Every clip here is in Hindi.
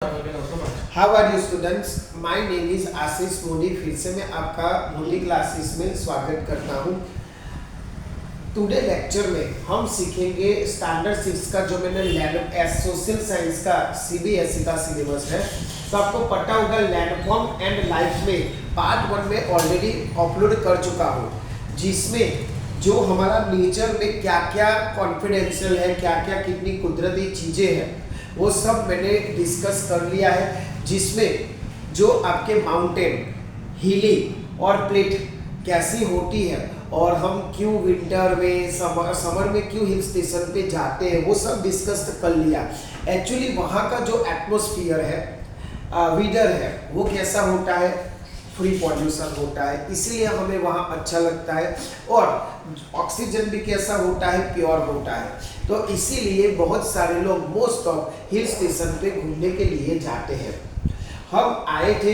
How are you students, my name is Ashish Modi. फिर से मैं आपका मोदी क्लासेस में स्वागत करता हूँ। टुडे लेक्चर में हम सीखेंगे स्टैंडर्ड 6 का जो मैंने सोशल साइंस का सीबीएसई का सिलेबस है। तो आपको पता होगा लैंडफॉर्म एंड लाइफ में पार्ट 1 में ऑलरेडी अपलोड कर चुका हूँ, जिसमें जो हमारा नेचर में क्या क्या कॉन्फिडेंशियल है, क्या क्या कितनी कुदरती चीज़ें हैं, वो सब मैंने डिस्कस कर लिया है। जिसमें जो आपके माउंटेन, हिली और प्लेट कैसी होती है और हम क्यों विंटर में समर में क्यों हिल स्टेशन पे जाते हैं, वो सब डिस्कस कर लिया। एक्चुअली वहाँ का जो एटमॉस्फेयर है, वेदर है, वो कैसा होता है, फ्री पॉल्यूशन होता है, इसीलिए हमें वहाँ अच्छा लगता है। और ऑक्सीजन भी कैसा होता है, प्योर होता है। तो इसीलिए बहुत सारे लोग मोस्ट ऑफ हिल स्टेशन पे घूमने के लिए जाते हैं। हम आए थे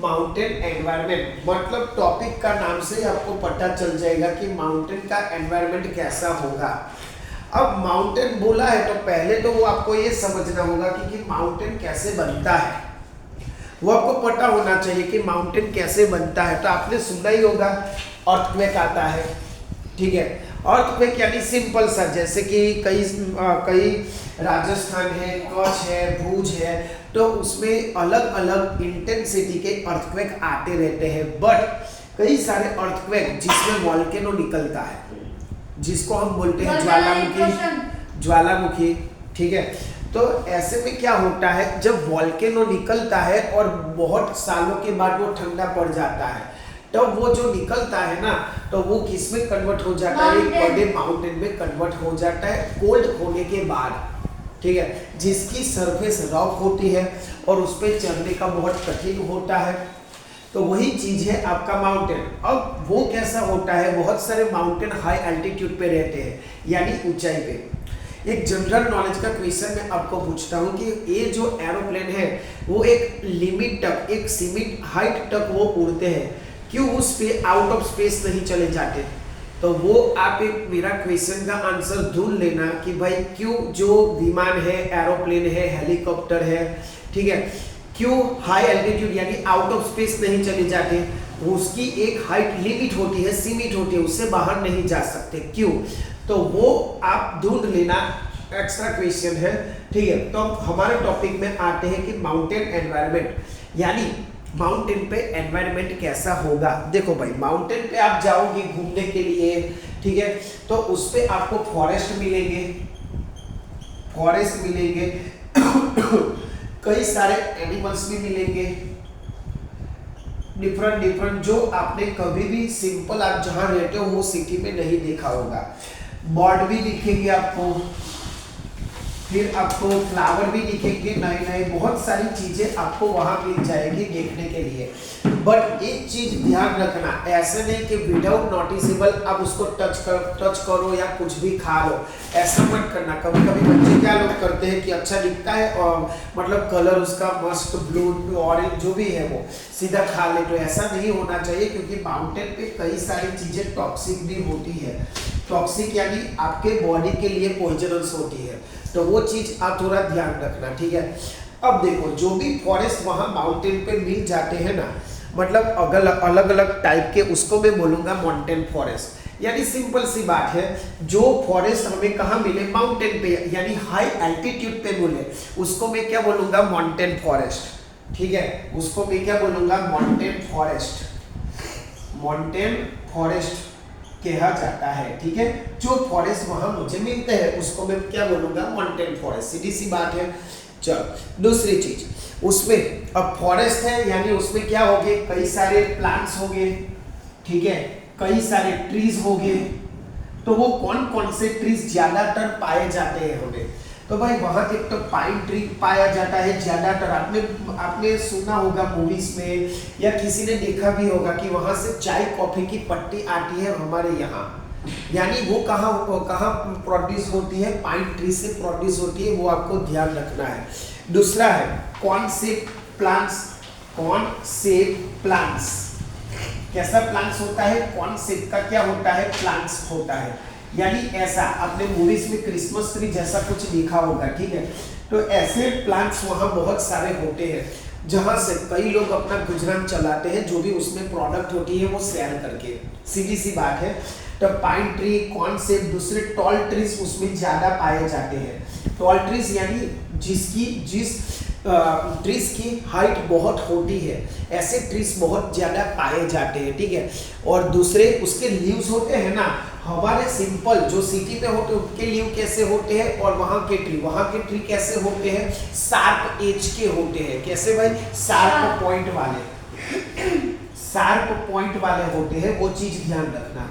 माउंटेन एनवायरनमेंट, मतलब टॉपिक का नाम से आपको पता चल जाएगा कि माउंटेन का एनवायरनमेंट कैसा होगा। अब माउंटेन बोला है तो पहले तो वो आपको ये समझना होगा कि माउंटेन कैसे बनता है, वो आपको पता होना चाहिए कि माउंटेन कैसे बनता है। तो आपने सुना ही होगा अर्थक्वेक आता है, ठीक है। अर्थक्वेक यानी सिंपल सा, जैसे कि कई राजस्थान है, कच्छ है, भुज है, तो उसमें अलग अलग इंटेंसिटी के अर्थक्वेक आते रहते हैं। बट कई सारे अर्थक्वेक जिसमें वॉल्केनो निकलता है, जिसको हम बोलते हैं ज्वालामुखी, ठीक है। तो ऐसे में क्या होता है, जब वॉल्केनो निकलता है और बहुत सालों के बाद वो ठंडा पड़ जाता है, तो वो जो निकलता है ना, तो वो किस में कन्वर्ट हो जाता है, एक बड़े माउंटेन में कन्वर्ट हो जाता है कोल्ड होने के बाद, ठीक है, जिसकी सरफेस रफ होती है और उस पर चढ़ने का बहुत कठिन होता है। तो वही चीज है आपका माउंटेन। अब वो कैसा होता है, बहुत सारे माउंटेन हाई एल्टीट्यूड पे रहते हैं, यानी ऊंचाई पे। एक जनरल नॉलेज का क्वेश्चन मैं आपको पूछता हूँ कि ये जो एरोप्लेन है वो एक लिमिट तक, एक सीमित हाइट तक वो उड़ते हैं, क्यों उस पे आउट ऑफ स्पेस नहीं चले जाते? तो वो आप एक मेरा क्वेश्चन का आंसर ढूंढ लेना कि भाई क्यों जो विमान है, एरोप्लेन है, हेलीकॉप्टर है, ठीक है, क्यों हाई एल्टीट्यूड यानी आउट ऑफ स्पेस नहीं चले जाते? उसकी एक हाइट लिमिट होती है, सीमित होती है, उससे बाहर नहीं जा सकते, क्यों? तो वो आप ढूंढ लेना, एक्स्ट्रा क्वेश्चन है, ठीक है। तो हमारे टॉपिक में आते हैं कि माउंटेन एनवायरनमेंट, यानी माउंटेन पे एनवायरनमेंट कैसा होगा। देखो भाई, माउंटेन पे आप जाओगे घूमने के लिए, ठीक है, तो उस पे आपको फॉरेस्ट मिलेंगे, कई सारे एनिमल्स भी मिलेंगे, डिफरेंट जो आपने कभी भी सिंपल आप जहां रहते हो वो सिटी में नहीं देखा होगा। बर्ड भी दिखेंगे आपको, फिर आपको फ्लावर भी दिखेंगे, नए नए बहुत सारी चीजें आपको वहां मिल जाएगी देखने के लिए। बट एक चीज ध्यान रखना, ऐसे नहीं कि विदाउट नोटिसेबल आप उसको टच करो या कुछ भी खा लो, ऐसा मत करना। कभी कभी बच्चे क्या लोग करते हैं कि अच्छा दिखता है और मतलब कलर उसका मस्त ब्लू ऑरेंज जो भी है वो सीधा खा ले, तो ऐसा नहीं होना चाहिए, क्योंकि माउंटेन पे कई सारी चीजें टॉक्सिक भी होती है। टॉक्सिक यानी आपके बॉडी के लिए पॉइजनस होती है, तो वो चीज आप थोड़ा ध्यान रखना, ठीक है। अब देखो, जो भी फॉरेस्ट वहां माउंटेन पे मिल जाते हैं ना, मतलब अलग अलग टाइप के, उसको मैं बोलूंगा माउंटेन फॉरेस्ट। यानी सिंपल सी बात है, जो फॉरेस्ट हमें कहाँ मिले, माउंटेन पे, यानी हाई एल्टीट्यूड पे मिले, उसको मैं क्या बोलूंगा, माउंटेन फॉरेस्ट, ठीक है। उसको मैं क्या बोलूंगा, माउंटेन फॉरेस्ट कहा जाता है, ठीक है। जो फॉरेस्ट वहां मुझे मिलते हैं उसको मैं क्या बोलूंगा, माउंटेन फॉरेस्ट, सीधी सी बात है। चलो दूसरी चीज, उसमें अब फॉरेस्ट है यानी उसमें क्या होगे, कई सारे प्लांट्स होंगे, ठीक है, कई सारे ट्रीज होंगे। तो वो कौन कौन से ट्रीज ज्यादातर पाए जाते हैं हमें, तो भाई वहां एक तो पाइन ट्री पाया जाता है ज्यादातर। आपने सुना होगा मूवीज में, या किसी ने देखा भी होगा कि वहां से चाय कॉफी की पत्ती आती है हमारे यहाँ, यानी वो कहाँ प्रोड्यूस होती है, पाइन ट्री से प्रोड्यूस होती है, वो आपको ध्यान रखना है। दूसरा है कौन से प्लांट्स, कैसा प्लांट्स होता है, कौन से का क्या होता है, प्लांट्स होता है, यानी ऐसा आपने मूवीज में क्रिसमस ट्री जैसा कुछ देखा होगा, ठीक है। तो ऐसे प्लांट्स वहाँ बहुत सारे होते हैं जहाँ से कई लोग अपना गुजरान चलाते हैं, जो भी उसमें प्रोडक्ट होती है वो सेल करके, सीधी सी बात है। तो पाइन ट्री, कॉन्सेप्ट, दूसरे टॉल ट्रीज उसमें ज़्यादा पाए जाते हैं। टॉल ट्रीज यानी जिस ट्रीज की हाइट बहुत होती है, ऐसे ट्रीज बहुत ज़्यादा पाए जाते हैं, ठीक है। और दूसरे उसके लीव्स होते हैं ना, हमारे सिंपल जो सिटी में होते हैं उनके लीव कैसे होते हैं, और वहाँ के ट्री कैसे होते हैं, शार्प एज के होते हैं। कैसे भाई? शार्प पॉइंट वाले होते हैं, वो चीज़ ध्यान रखना।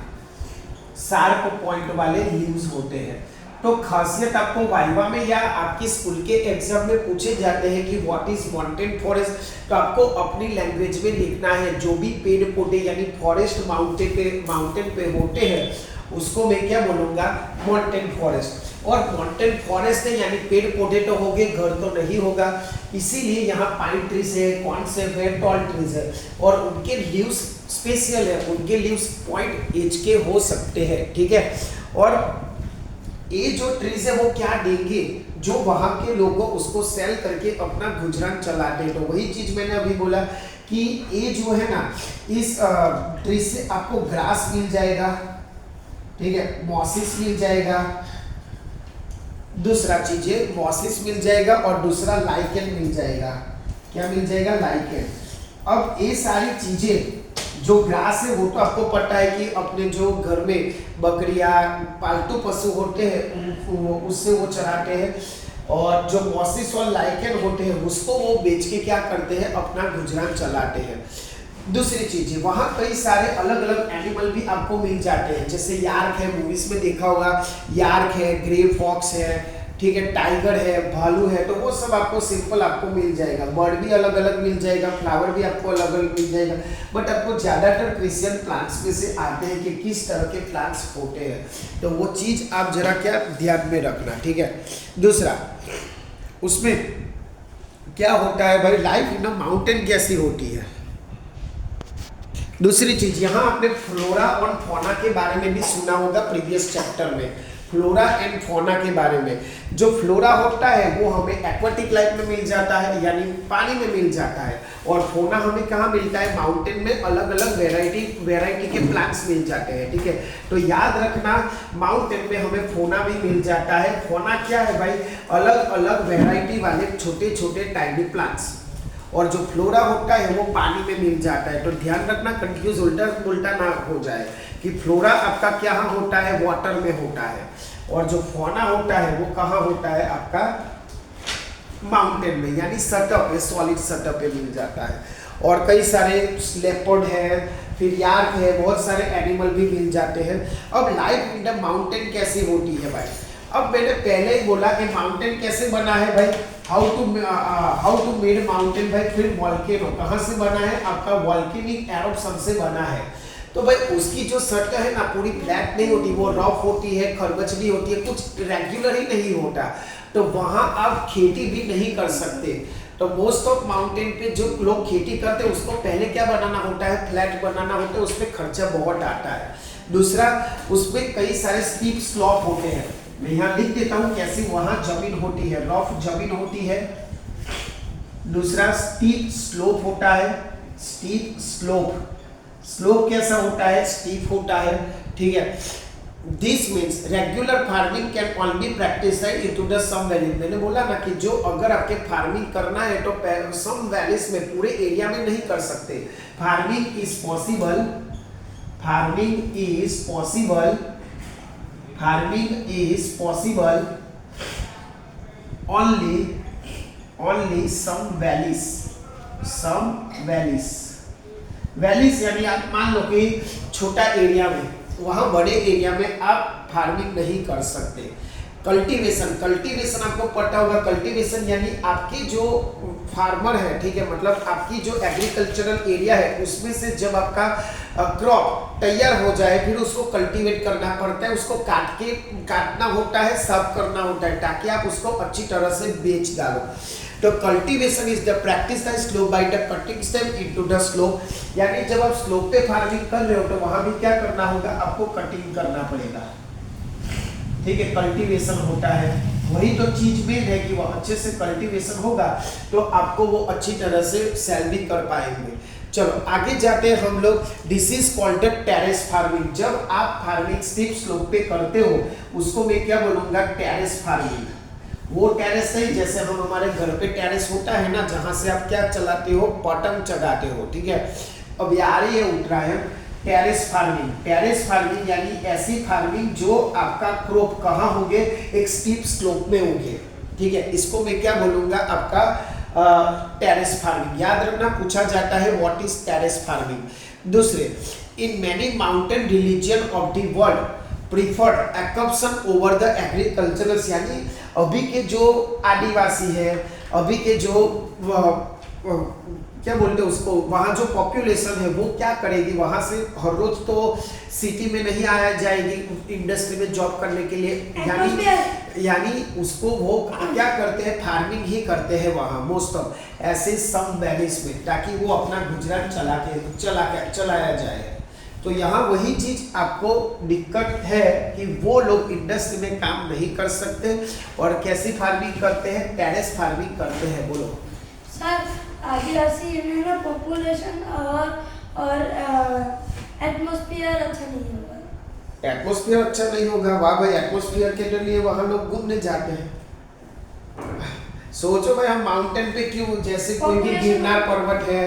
शार्प पॉइंट वाले लीव्स होते हैं। तो खासियत आपको वाइवा में या आपके स्कूल के एग्जाम में पूछे जाते हैं कि व्हाट इज माउंटेन फॉरेस्ट, तो आपको अपनी लैंग्वेज में लिखना है जो भी पेड़ पौधे यानी फॉरेस्ट माउंटेन पे होते हैं उसको मैं क्या बोलूँगा, माउंटेन फॉरेस्ट। और माउंटेन फॉरेस्ट है यानी पेड़ पौधे तो होंगे, घर तो नहीं होगा, इसीलिए यहाँ पाइन ट्रीज है, कॉन्सेप्ट है, टॉल ट्रीज है, और उनके लीव्स स्पेशल है, उनके लीव्स पॉइंट एज के हो सकते हैं, ठीक है। और ये जो ट्रीज है वो क्या देंगे, जो वहाँ के लोगों उसको सेल करके अपना गुजरान चलाते हैं। तो वही चीज मैंने अभी बोला कि ये जो है ना, इस ट्री से आपको ग्रास मिल जाएगा, ठीक है, मॉसिस मिल जाएगा, दूसरा चीज है मॉसिस मिल जाएगा, और दूसरा लाइकेन मिल जाएगा। क्या मिल जाएगा? लाइकेन। अब ये सारी चीजें जो ग्रास है वो तो आपको पता है कि अपने जो घर में बकरियां पालतू पशु होते हैं उससे वो चराते हैं, और जो मॉसिस और लाइकेन होते हैं उसको वो बेच के क्या करते हैं, अपना गुजरान चलाते हैं। दूसरी चीज है वहाँ कई सारे अलग अलग एनिमल भी आपको मिल जाते हैं, जैसे यार्क है, मूवीज में देखा होगा, यार्क है, ग्रे फॉक्स है, ठीक है, टाइगर है, भालू है, तो वो सब आपको सिंपल आपको मिल जाएगा। बर्ड भी अलग अलग मिल जाएगा, फ्लावर भी आपको अलग अलग मिल जाएगा, बट आपको ज़्यादातर क्रिश्चियन प्लांट्स में से आते हैं कि किस तरह के प्लांट्स होते हैं, तो वो चीज़ आप जरा क्या ध्यान में रखना, ठीक है। दूसरा उसमें क्या होता है भाई, लाइफ इन अ माउंटेन कैसी होती है। दूसरी चीज, यहाँ आपने फ्लोरा और फौना के बारे में भी सुना होगा प्रीवियस चैप्टर में, फ्लोरा एंड फौना के बारे में। जो फ्लोरा होता है वो हमें एक्वाटिक लाइफ में मिल जाता है, यानी पानी में मिल जाता है, और फौना हमें कहाँ मिलता है, माउंटेन में अलग अलग वेराइटी के प्लांट्स मिल जाते हैं, ठीक है। तो याद रखना, माउंटेन में हमें फौना भी मिल जाता है। फौना क्या है भाई, अलग अलग वेराइटी वाले छोटे छोटे टाइनी प्लांट्स, और जो फ्लोरा होता है वो पानी में मिल जाता है। तो ध्यान रखना, कंफ्यूज उल्टा ना हो जाए कि फ्लोरा आपका क्या होता है, वाटर में होता है, और जो फौना होता है वो कहाँ होता है, आपका माउंटेन में, यानी सतह पे, सॉलिड सतह पे मिल जाता है। और कई सारे लेपर्ड है, फिर यार्क है, बहुत सारे एनिमल भी मिल जाते हैं। अब लाइफ इन द माउंटेन कैसी होती है भाई, अब मैंने पहले ही बोला कि माउंटेन कैसे बना है भाई, हाउ टू मेड माउंटेन भाई, फिर वॉल्केनो कहाँ से बना है, आपका वॉल्केनिक एरप्शन से बना है। तो भाई उसकी जो सतह है ना पूरी फ्लैट नहीं होती, वो रफ होती है, खरबचली होती है, कुछ रेगुलर ही नहीं होता, तो वहाँ आप खेती भी नहीं कर सकते। तो मोस्ट ऑफ माउंटेन पे जो लोग खेती करते हैं उसको पहले क्या बनाना होता है, फ्लैट बनाना होता है, उसमें खर्चा बहुत आता है। दूसरा, उसमें कई सारे स्टीप स्लॉप होते हैं, मैं यहाँ लिख देता हूँ कैसी वहाँ जमीन होती है, रफ जमीन होती है। दूसरा, स्टीप स्लोप होता है, स्टीप स्लोप कैसा होता है, स्टीप होता है, ठीक है। This means regular farming can only practice into the some valley. मैंने बोला ना कि जो अगर आपके फार्मिंग करना है तो सम वैलीज में, पूरे एरिया में नहीं कर सकते। Farming is possible only some valleys यानी आप मान लो कि छोटा एरिया में, वहाँ बड़े एरिया में आप फार्मिंग नहीं कर सकते। कल्टीवेशन आपको पता होगा, कल्टीवेशन यानी आपकी जो फार्मर है, ठीक है, मतलब आपकी जो एग्रीकल्चरल एरिया है उसमें से जब आपका क्रॉप तैयार हो जाए फिर उसको कल्टीवेट करना पड़ता है, उसको काटना होता है, साफ करना होता है, ताकि आप उसको अच्छी तरह से बेच डालो। तो cultivation is the practice the slope by the cutting stem into the slope, यानी जब आप स्लोप पे फार्मिंग कर रहे हो तो वहां भी क्या करना होगा, आपको कटिंग करना पड़ेगा, ठीक है, कल्टीवेशन होता है। वही तो चीज मेन है कि वो अच्छे से कल्टीवेशन होगा तो आपको वो अच्छी तरह से सेल भी कर पाएंगे। चलो आगे जाते हैं हम लोग। This is called terrace farming. जब आप फार्मिंग स्टीप स्लोप पे करते हो उसको मैं क्या बोलूंगा, टेरेस फार्मिंग। वो टेरेस नहीं जैसे हम हमारे घर पे टेरेस होता है ना, जहां से आप क्या चलाते हो, पटन चढ़ाते हो, ठीक है। अब यार ये उत्तरायण टेरेस फार्मिंग। टेरेस फार्मिंग यानी ऐसी फार्मिंग जो आपका क्रॉप कहाँ होंगे, एक स्टीप स्लोप में होंगे, ठीक है। इसको मैं क्या बोलूंगा, आपका टेरेस फार्मिंग। याद रखना, पूछा जाता है व्हाट इज टेरेस फार्मिंग। दूसरे, in many mountain religion of the world preferred exception over the agricultural, यानी अभी के जो आदिवासी है, अभी के जो क्या बोलते हैं उसको, वहाँ जो पॉपुलेशन है वो क्या करेगी, वहाँ से हर रोज तो सिटी में नहीं आया जाएगी इंडस्ट्री में जॉब करने के लिए, यानी उसको वो क्या करते हैं, फार्मिंग ही करते हैं वहाँ मोस्ट ऑफ, ऐसे सम वैलीज में, ताकि वो अपना गुजरान चलाया जाए। तो यहाँ वही चीज आपको दिक्कत है कि वो लोग इंडस्ट्री में काम नहीं कर सकते और कैसी फार्मिंग करते हैं, टेरेस फार्मिंग करते हैं। बोलो सर, आदिवासी में पॉपुलेशन और एटमॉस्फेयर अच्छा नहीं होगा। एटमॉस्फेयर अच्छा नहीं होगा, वाह भाई, एटमॉस्फेयर के लिए वहाँ लोग घूमने जाते हैं। सोचो भाई, हम माउंटेन पे क्यों, जैसे कोई भी गिरनार पर्वत है,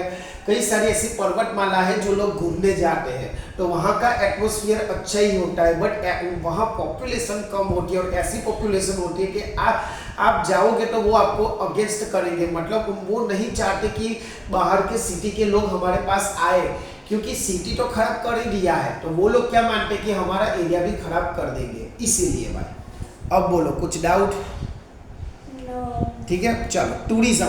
कई सारी ऐसी पर्वतमाला है जो लोग घूमने जाते हैं, तो वहाँ का एटमॉस्फेयर अच्छा ही होता है, बट वहाँ पॉपुलेशन कम होती है और ऐसी पॉपुलेशन होती है कि आप जाओगे तो वो आपको अगेंस्ट करेंगे, मतलब वो नहीं चाहते कि बाहर के सिटी के लोग हमारे पास आए, क्योंकि सिटी तो खराब कर ही दिया है, तो वो लोग क्या मानते हैं कि हमारा एरिया भी खराब कर देंगे, इसीलिए भाई। अब बोलो कुछ डाउट? ठीक है, चलो टूरिज्म।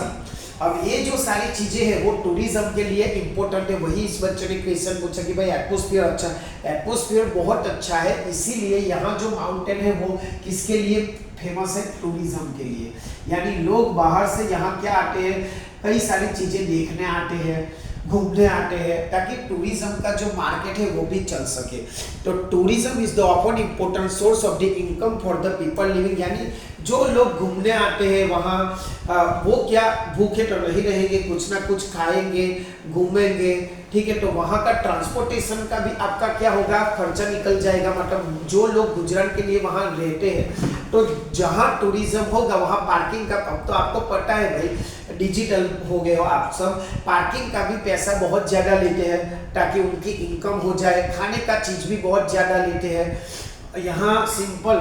अब ये जो सारी चीजें हैं वो टूरिज्म के लिए इम्पोर्टेंट है। वही इस बच्चे ने क्वेश्चन पूछा कि भाई एटमॉस्फेयर अच्छा, एटमॉस्फेयर बहुत अच्छा है, इसीलिए यहाँ जो माउंटेन है वो किसके लिए फेमस है, टूरिज्म के लिए। यानी लोग बाहर से यहाँ क्या आते हैं, कई सारी चीजें देखने आते हैं, घूमने आते हैं, ताकि टूरिज्म का जो मार्केट है वो भी चल सके। तो tourism is the often important source of the income for the people living, यानी जो लोग घूमने आते हैं वहाँ वो क्या भूखे तो नहीं रहेंगे, कुछ ना कुछ खाएंगे, घूमेंगे, ठीक है। तो वहाँ का ट्रांसपोर्टेशन का भी आपका क्या होगा, खर्चा निकल जाएगा, मतलब जो लोग गुजरान के लिए वहाँ रहते हैं, तो जहाँ टूरिज्म होगा वहाँ पार्किंग का, अब तो आपको पता है भाई डिजिटल हो गए हो आप सब, पार्किंग का भी पैसा बहुत ज़्यादा लेते हैं ताकि उनकी इनकम हो जाए, खाने का चीज़ भी बहुत ज़्यादा लेते हैं। यहाँ सिंपल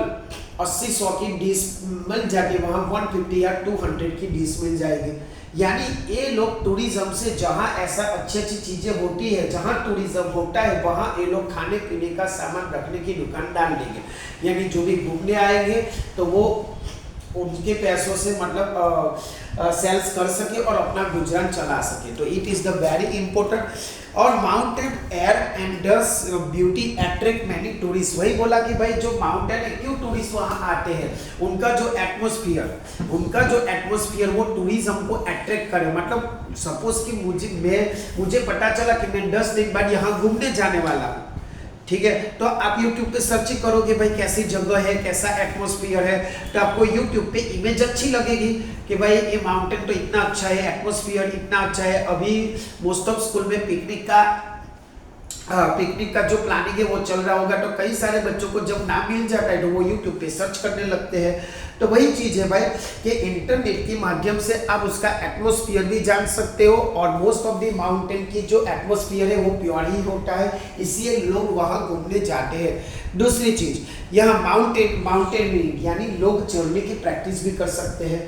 80-100 की डिश मिल जाती है, वहाँ 150 या 200 की डिश मिल जाएगी। यानी ये लोग टूरिज्म से, जहाँ ऐसा अच्छी अच्छी चीज़ें होती है, जहाँ टूरिज्म होता है वहाँ ये लोग खाने पीने का सामान रखने की दुकान डाल देंगे, यानी जो भी घूमने आएंगे तो वो उनके पैसों से मतलब सेल्स कर सके और अपना गुजरान चला सके। तो it is the very important. और mountain air and dust beauty attract many tourist. वही बोला कि भाई जो माउंटेन है, क्यों टूरिस्ट वहाँ आते हैं, उनका जो एटमॉस्फेयर वो टूरिज्म को अट्रैक्ट करे। मतलब सपोज कि मुझे पता चला कि मैं 10 दिन बाद यहाँ घूमने जाने वाला हूँ, ठीक है, तो आप YouTube पे सर्च करोगे भाई कैसी जगह है, कैसा एटमॉस्फेयर है, तो आपको YouTube पे इमेज अच्छी लगेगी कि भाई ये माउंटेन तो इतना अच्छा है, एटमॉस्फेयर इतना अच्छा है। अभी मोस्ट ऑफ स्कूल में पिकनिक का जो प्लानिंग है वो चल रहा होगा, तो कई सारे बच्चों को जब नाम मिल जाता है तो वो YouTube पे सर्च करने लगते हैं। तो वही चीज़ है भाई कि इंटरनेट के माध्यम से आप उसका एटमॉस्फेयर भी जान सकते हो, और मोस्ट ऑफ द माउंटेन की जो एटमॉस्फेयर है वो प्योर ही होता है, इसलिए लोग वहाँ घूमने जाते हैं। दूसरी चीज़, यहाँ माउंटेनियरिंग यानी लोग चढ़ने की प्रैक्टिस भी कर सकते हैं।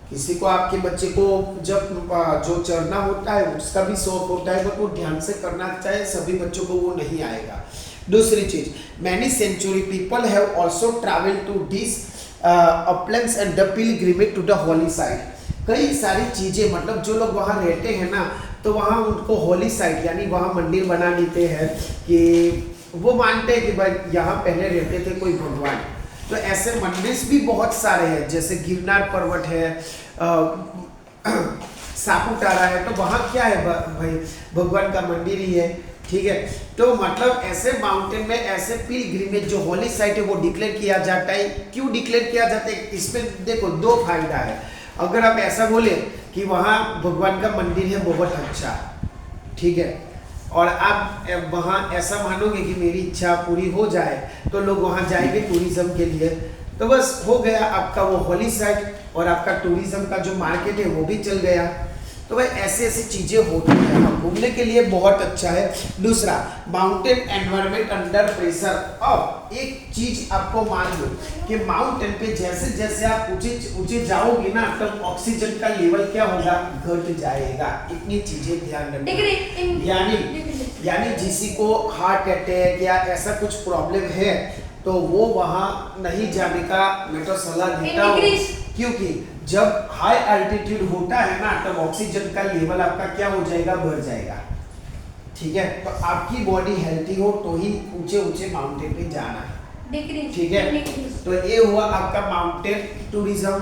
किसी को, आपके बच्चे को जब जो चढ़ना होता है उसका भी शौक होता है, बट वो ध्यान से करना चाहे, सभी बच्चों को वो नहीं आएगा। दूसरी चीज, many century people have also travel to this uplands and the pilgrimage to the holy site. कई सारी चीजें, मतलब जो लोग वहाँ रहते हैं ना, तो वहाँ उनको होली साइट यानी वहाँ मंदिर बना लेते हैं कि वो मानते हैं कि भाई यहाँ पहले रहते थे कोई भगवान। तो ऐसे मंदिर भी बहुत सारे हैं, जैसे गिरनार पर्वत है, सापुतारा है, तो वहाँ क्या है भाई भगवान का मंदिर ही है, ठीक है। तो मतलब ऐसे माउंटेन में ऐसे पिलग्रिमेज जो होली साइट है वो डिक्लेयर किया जाता है। क्यों डिक्लेयर किया जाता है? इसमें देखो दो फायदा है। अगर आप ऐसा बोले कि वहाँ भगवान का मंदिर है बहुत अच्छा, ठीक है, और आप वहाँ ऐसा मानोगे कि मेरी इच्छा पूरी हो जाए तो लोग वहाँ जाएंगे टूरिज्म के लिए, तो बस हो गया आपका वो होली साइट और आपका टूरिज्म का जो मार्केट है वो भी चल गया। तो भाई ऐसे ऐसी चीज़ें होती हैं, घूमने के लिए बहुत अच्छा है। दूसरा, माउंटेन एनवायरनमेंट अंडर प्रेशर। अब एक चीज आपको मान लो कि माउंटेन पे जैसे जैसे आप ऊंचे जाओगे ना, तब ऑक्सीजन का लेवल क्या होगा? घट जाएगा। इतनी चीजें ध्यान रखना। यानी किसी को हार्ट अटैक या ऐसा कुछ प्रॉब्लम है तो वो वहाँ नहीं जाने का मैं तो सलाह देता हूँ, क्योंकि जब हाई एल्टीट्यूड होता है ना तब ऑक्सीजन का लेवल आपका क्या हो जाएगा? बढ़ जाएगा, ठीक है। तो आपकी बॉडी हेल्थी हो तो ही ऊंचे ऊंचे माउंटेन पे जाना है, ठीक है। तो ये हुआ आपका माउंटेन टूरिज्म।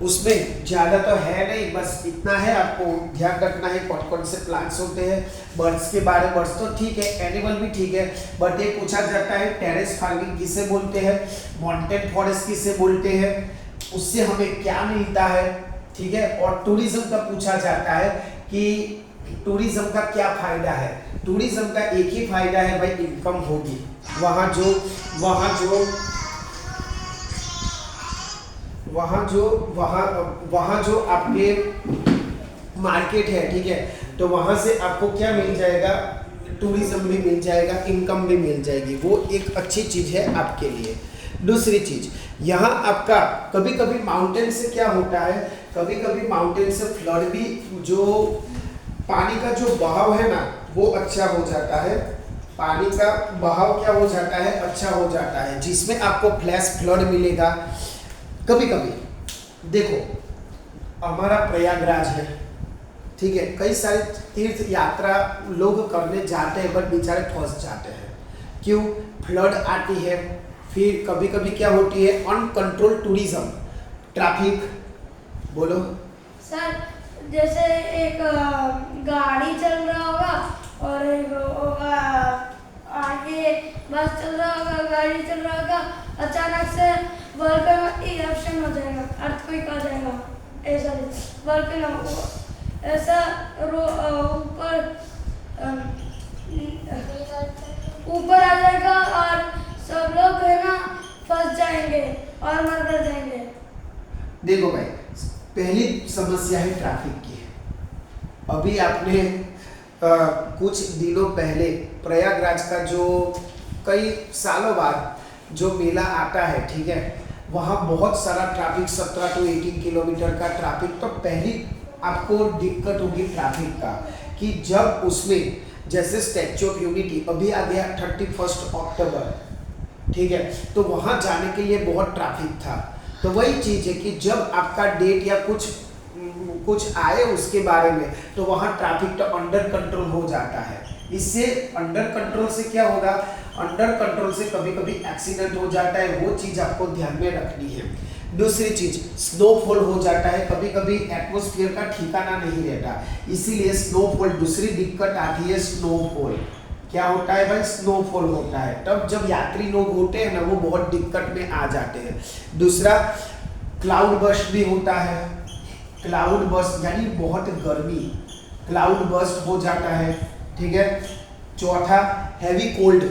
उसमें ज़्यादा तो है नहीं, बस इतना है आपको ध्यान रखना है कौन कौन से प्लांट्स होते हैं। बर्ड्स के बारे में, बर्ड्स तो ठीक है, एनिमल भी ठीक है, बट ये पूछा जाता है टेरेस फार्मिंग किसे बोलते हैं, माउंटेन फॉरेस्ट किसे बोलते हैं, उससे हमें क्या मिलता है, ठीक है। और टूरिज्म का पूछा जाता है कि टूरिज्म का क्या फायदा है। टूरिज्म का एक ही फायदा है भाई, इनकम होगी। वहाँ जो आपके मार्केट है, ठीक है, तो वहाँ से आपको क्या मिल जाएगा? टूरिज्म भी मिल जाएगा, इनकम भी मिल जाएगी। वो एक अच्छी चीज़ है आपके लिए। दूसरी चीज, यहाँ आपका कभी कभी माउंटेन से क्या होता है, कभी कभी माउंटेन से फ्लड भी, जो पानी का जो बहाव है ना वो अच्छा हो जाता है। पानी का बहाव क्या हो जाता है? अच्छा हो जाता है, जिसमें आपको फ्लैश फ्लड मिलेगा। कभी कभी देखो हमारा प्रयागराज है, ठीक है, कई सारे तीर्थ यात्रा लोग करने जाते हैं बट बेचारे फंस जाते हैं। क्यों? फ्लड आती है, फिर कभी कभी क्या होती है? Uncontrol tourism, traffic. बोलो सर, जैसे एक गाड़ी चल रहा होगा और एक होगा आगे बस चल रहा होगा, गाड़ी चल रहा होगा, अचानक से वोल्केनो इरप्शन हो जाएगा, अर्थक्वेक आ जाएगा, ऐसा वोल्केनो ऐसा ऊपर आ जाएगा और सब लोग है ना फंस जाएंगे और मर कर जाएंगे। देखो भाई, पहली समस्या है ट्रैफिक की। अभी आपने कुछ दिनों पहले प्रयागराज का जो कई सालों बाद जो मेला आता है, ठीक है, वहाँ बहुत सारा ट्रैफिक, 17 to 18 किलोमीटर का ट्रैफिक। तो पहली आपको दिक्कत होगी ट्रैफिक का कि जब उसमें जैसे स्टैच्यू ऑफ यूनिटी अभी आ गया 31 अक्टूबर, ठीक है, तो वहाँ जाने के लिए बहुत ट्रैफिक था। तो वही चीज़ है कि जब आपका डेट या कुछ आए उसके बारे में, तो वहाँ ट्रैफिक तो अंडर कंट्रोल हो जाता है। इससे अंडर कंट्रोल से क्या होगा? अंडर कंट्रोल से कभी कभी एक्सीडेंट हो जाता है, वो चीज़ आपको ध्यान में रखनी है। दूसरी चीज, स्नोफॉल हो जाता है, कभी कभी एटमॉस्फेयर का ठिकाना नहीं रहता, इसीलिए स्नोफॉल। दूसरी दिक्कत आती है स्नोफॉल। क्या होता है भाई? स्नोफॉल होता है। तब जब यात्री लोग होते हैं ना वो बहुत दिक्कत में आ जाते हैं। दूसरा, क्लाउड बर्स्ट भी होता है। क्लाउड बर्स्ट यानी बहुत गर्मी, क्लाउड बर्स्ट हो जाता है, ठीक है। चौथा, हैवी कोल्ड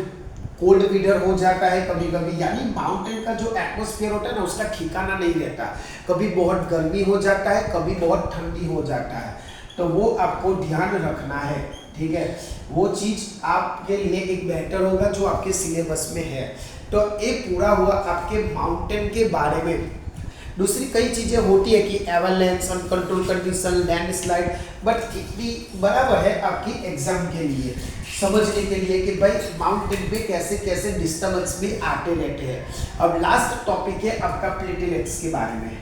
विंटर हो जाता है कभी कभी, यानी माउंटेन का जो एटमॉस्फेयर होता है ना उसका ठिकाना नहीं रहता, कभी बहुत गर्मी हो जाता है, कभी बहुत ठंडी हो जाता है। तो वो आपको ध्यान रखना है, ठीक है। वो चीज़ आपके लिए एक बेहतर होगा जो आपके सिलेबस में है। तो ये पूरा हुआ आपके माउंटेन के बारे में। दूसरी कई चीज़ें होती है कि एवरलैंस, अनकंट्रोल कंडीशन, लैंडस्लाइड, बट इतनी बराबर है आपकी एग्जाम के लिए समझने के लिए कि भाई माउंटेन पे कैसे कैसे डिस्टर्बेंस भी आते रहते हैं। अब लास्ट टॉपिक है आपका प्लेटेलेट्स के बारे में।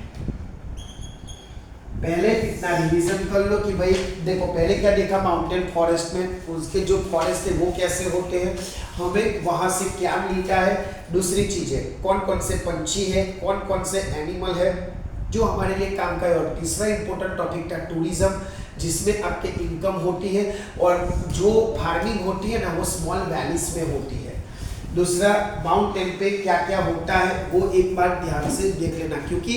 पहले इतना रिवीजन कर लो कि भाई देखो पहले क्या देखा माउंटेन फॉरेस्ट में, उसके जो फॉरेस्ट है वो कैसे होते हैं, हमें वहाँ से क्या मिलता है। दूसरी चीज़ें कौन कौन से पंछी है, कौन कौन से एनिमल है जो हमारे लिए काम का है। और तीसरा इंपॉर्टेंट टॉपिक था टूरिज्म, जिसमें आपके इनकम होती है, और जो फार्मिंग होती है ना वो स्मॉल वैलीज में होती है। दूसरा, माउंटेन पे क्या क्या होता है वो एक बार ध्यान से देख लेना, क्योंकि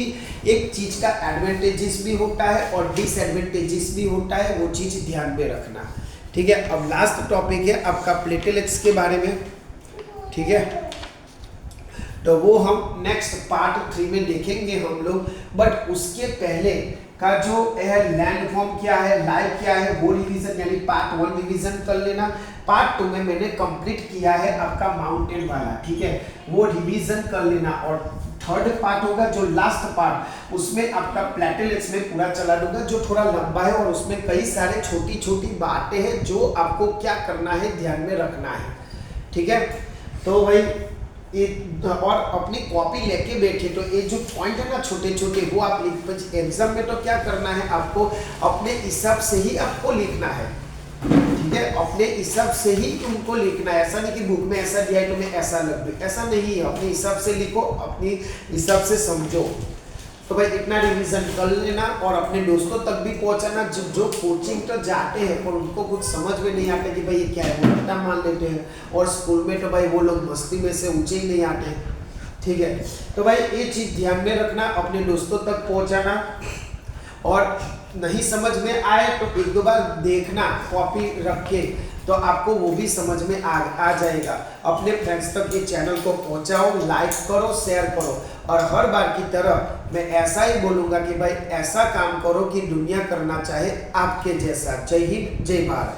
एक चीज़ का एडवांटेजेस भी होता है और डिसएडवांटेजेस भी होता है, वो चीज़ ध्यान में रखना। ठीक है, अब लास्ट टॉपिक है आपका प्लेटलेट्स के बारे में। ठीक है, तो वो हम नेक्स्ट पार्ट 3 में देखेंगे हम लोग, बट उसके पहले का जो है लैंड फॉर्म क्या है, लाइव क्या है, वो रिवीजन यानी पार्ट 1 रिवीजन कर लेना। पार्ट 2 में मैंने कंप्लीट किया है आपका माउंटेन वाला, ठीक है, वो रिवीजन कर लेना। और थर्ड पार्ट होगा जो लास्ट पार्ट, उसमें आपका प्लेटलेट्स में पूरा चला दूंगा, जो थोड़ा लंबा है और उसमें कई सारे छोटी छोटी बातें हैं जो आपको क्या करना है, ध्यान में रखना है। ठीक है, तो भाई और अपनी कॉपी लेके बैठे, तो ये जो पॉइंट है ना छोटे छोटे, वो आप लिख, एग्जाम में तो क्या करना है, आपको अपने हिसाब से ही आपको लिखना है। ठीक है, अपने हिसाब से ही तुमको लिखना है, ऐसा नहीं कि बुक में ऐसा दिया है तुम्हें ऐसा लग गया, ऐसा नहीं है। अपने हिसाब से लिखो, अपने हिसाब से समझो। तो भाई इतना रिवीजन कर लेना और अपने दोस्तों तक भी पहुंचाना, जो कोचिंग तो जाते हैं पर उनको कुछ समझ में नहीं आता कि भाई ये क्या है, वो पता मान लेते हैं, और स्कूल में तो भाई वो लोग मस्ती में से ऊंचे ही नहीं आते। ठीक है, तो भाई ये चीज़ ध्यान में रखना, अपने दोस्तों तक पहुंचाना, और नहीं समझ में आए तो एक दो बार देखना कॉपी रख के, तो आपको वो भी समझ में आ जाएगा। अपने फ्रेंड्स तक ये चैनल को पहुंचाओ, लाइक करो, शेयर करो, और हर बार की तरह मैं ऐसा ही बोलूँगा कि भाई ऐसा काम करो कि दुनिया करना चाहे आपके जैसा। जय हिंद, जय भारत।